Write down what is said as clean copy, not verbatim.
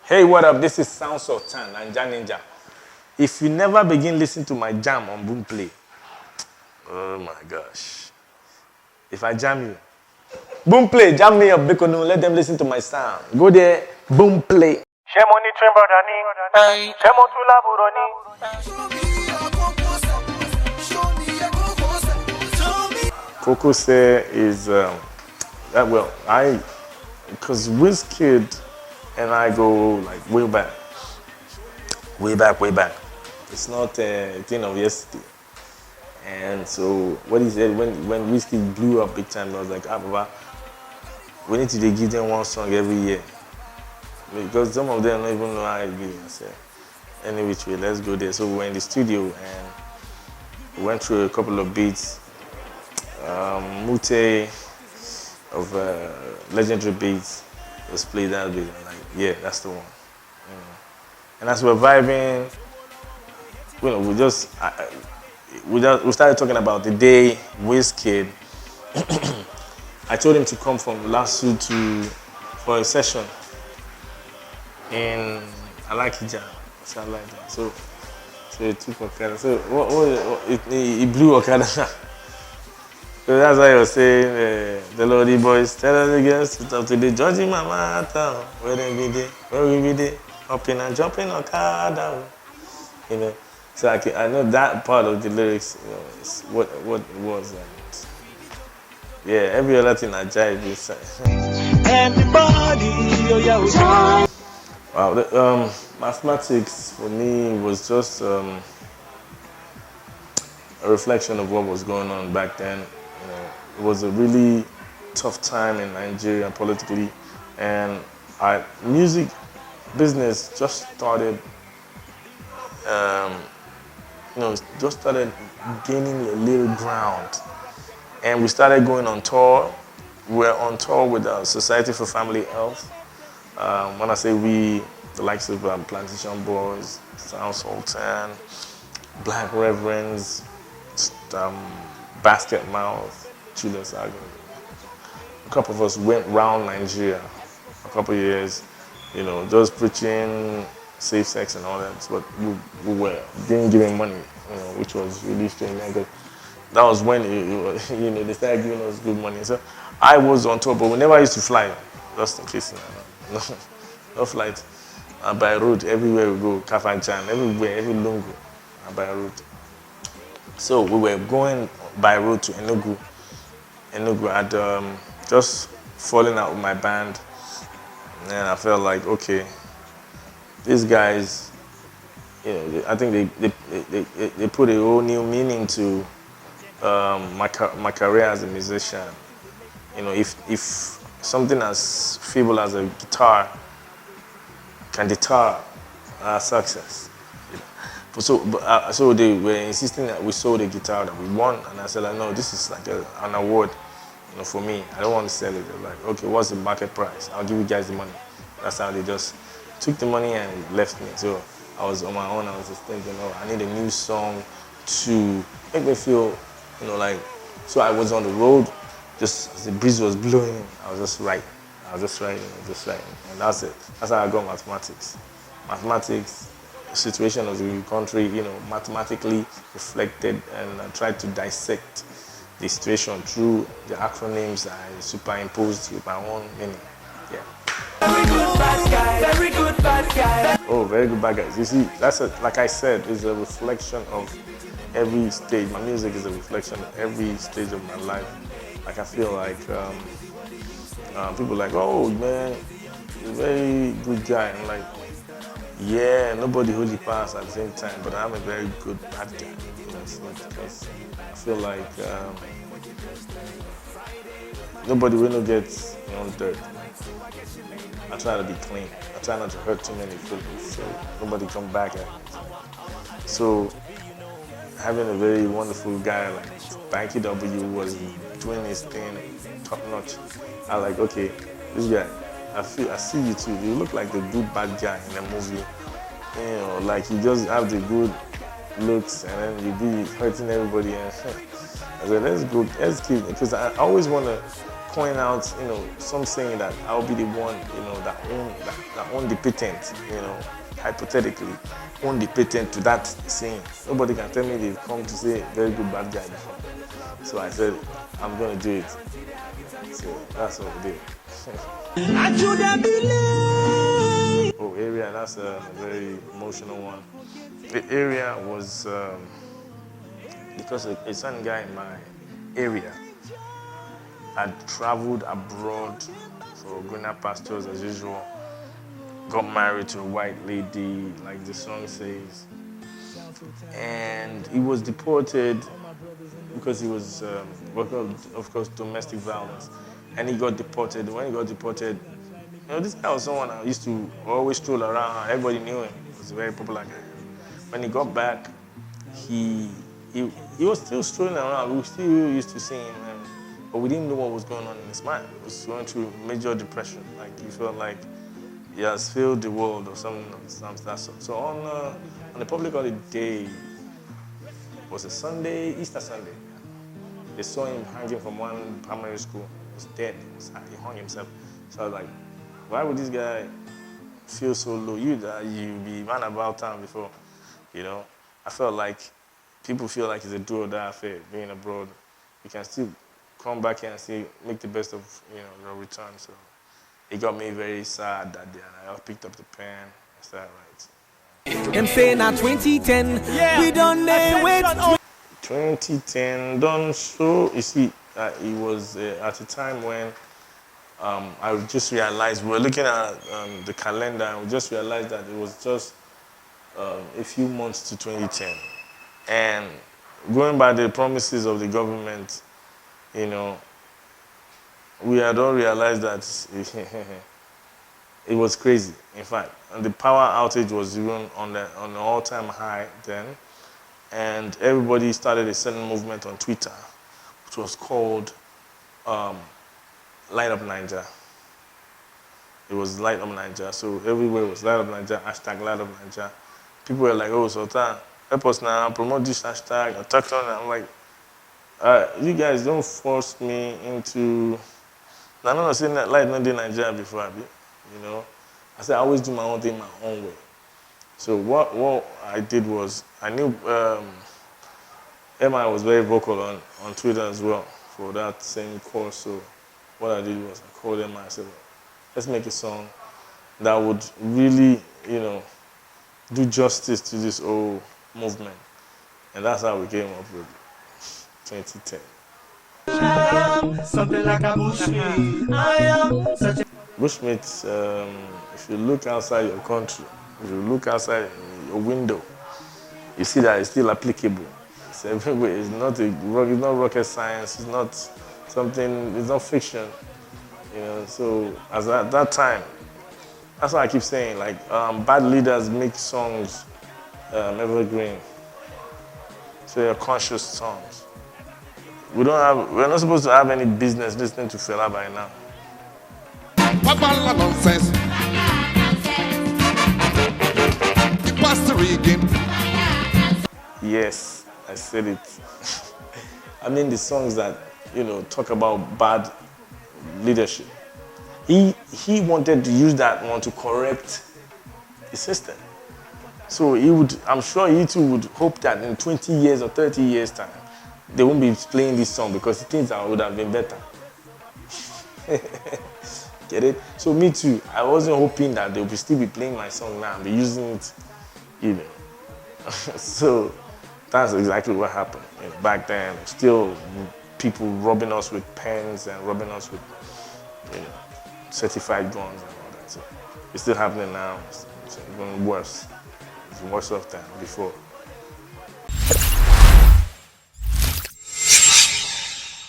Hey, what up? This is Sultan and Ninja. If you never begin listening to my jam on Boom Play, oh my gosh. If I jam you, Boom Play, jam me up, Bikono, let them listen to my sound. Go there, Boom Play. Kokose is, because Wizkid and I go like way back. It's not a thing of yesterday. And so what he said when Whiskey blew up big time, I was like, Baba, we need to give them one song every year. Because some of them don't even know how it is. I said, any which way, let's go there. So we were in the studio and we went through a couple of beats. Mute of legendary beats was played that beat. I'm like, yeah, that's the one. And as we're vibing, we started talking about the day Wizkid. I told him to come from Lasso for a session in Alakija. So he took Okada. So he blew Okada. So that's why I was saying, the Lordy boys, tell us again, sit up today, judging my matter, where we be there, hopping and jumping Okada, So I know that part of the lyrics, is what it was. Yeah, every other thing I jive is. Everybody, wow, mathematics for me was just a reflection of what was going on back then. It was a really tough time in Nigeria politically, and our music business just started. Just started gaining a little ground. And we started going on tour. We're on tour with the Society for Family Health. When I say we, the likes of Plantation Boys, Sultan, Black Reverends, Basket Mouth, Julius Agon. A couple of us went round Nigeria a couple of years, just preaching safe sex and all that, but we didn't give him money, which was really strange. Because that was when they started giving us good money. So I was on tour, but we never used to fly, just in case. No flight. By road, everywhere we go, Kafanchan, everywhere, every lungu, by road. So we were going by road to Enugu. Enugu had just fallen out with my band, and I felt like, okay, these guys, I think they put a whole new meaning to my career as a musician. If something as feeble as a guitar can deter our success. So they were insisting that we sold a guitar that we won, and I said, no, this is like an award, for me. I don't want to sell it. They're like, okay, what's the market price? I'll give you guys the money. That's how they just took the money and left me. So I was on my own. I was just thinking, I need a new song to make me feel, so I was on the road, just as the breeze was blowing, I was just writing. And that's it. That's how I got mathematics. Mathematics, the situation of the country, mathematically reflected, and I tried to dissect the situation through the acronyms I superimposed with my own meaning. Yeah. Very good bad guy. Oh, very good bad guys. You see, like I said, it's a reflection of every stage. My music is a reflection of every stage of my life. Like I feel like people are like, oh man, you're a very good guy. I'm like, yeah, nobody hold the pass at the same time, but I'm a very good bad guy. Because I feel like nobody really gets dirt. I try to be clean. I try not to hurt too many people, so nobody come back at me. So having a very wonderful guy like Banky W was doing his thing top notch. I like, okay, this guy, I see you too. You look like the good bad guy in the movie. Like you just have the good looks and then you be hurting everybody. And I said, let's keep, because I always want to point out, some saying that I'll be the one, that own the patent, hypothetically, own the patent to that saying. Nobody can tell me they've come to say very good bad guy before. So I said, I'm going to do it. So that's what we did. Oh, area, that's a very emotional one. The area was because a certain guy in my area had traveled abroad for greener pastures as usual, got married to a white lady, like the song says, and he was deported because he was, of course, domestic violence, and he got deported. When he got deported, this guy was someone I used to always stroll around. Everybody knew him. He was a very popular guy. When he got back, he was still strolling around. We still used to see him, but we didn't know what was going on in his mind. He was going through major depression. Like he felt like he has failed the world or something of that sort. So on the public holiday, was a Sunday, Easter Sunday, they saw him hanging from one primary school. He was dead. He hung himself. So I was like, why would this guy feel so low? You be man about town before, I felt like people feel like it's a do or die affair being abroad. You can still come back here and still make the best of your return. So it got me very sad that day, and I picked up the pen and started writing. I'm saying now 2010, we done wait. 2010 done. So you see, it was at a time when I just realized we were looking at the calendar, and we just realized that it was just a few months to 2010, and going by the promises of the government, we had all realized that it was crazy. In fact, and the power outage was even on an all-time high then, and everybody started a certain movement on Twitter, which was called Light Up Niger. It was Light Up Niger, so everywhere was Light Up Niger, hashtag Light Up Niger. People were like, oh, Sultan, help us now, promote this hashtag, attack on it. I'm like, you guys don't force me into... I'm not saying that Light not in Nigeria before, I said I always do my own thing my own way. So what I did was, I knew Emma was very vocal on Twitter as well for that same course. So what I did was I called Emma and I said, let's make a song that would really, do justice to this whole movement. And that's how we came up with 2010. I am something like a bushmeat. I am such a Bushmeat, if you look outside your country, if you look outside your window, you see that it's still applicable. It's everywhere. It's not rocket science. It's not something. It's not fiction. So at that time, that's why I keep saying, like, bad leaders make songs evergreen. So they're conscious songs. We're not supposed to have any business listening to Fela by now. Nonsense. Yes, I said it. I mean the songs that, talk about bad leadership. He wanted to use that one to correct the system. So I'm sure he too would hope that in 20 years or 30 years time, they won't be playing this song because he thinks that would have been better. Get it? So me too, I wasn't hoping that they'll still be playing my song now and be using it, So that's exactly what happened. Back then, still people robbing us with pens and robbing us with, certified guns and all that. So it's still happening now. It's even worse. It's worse off than before.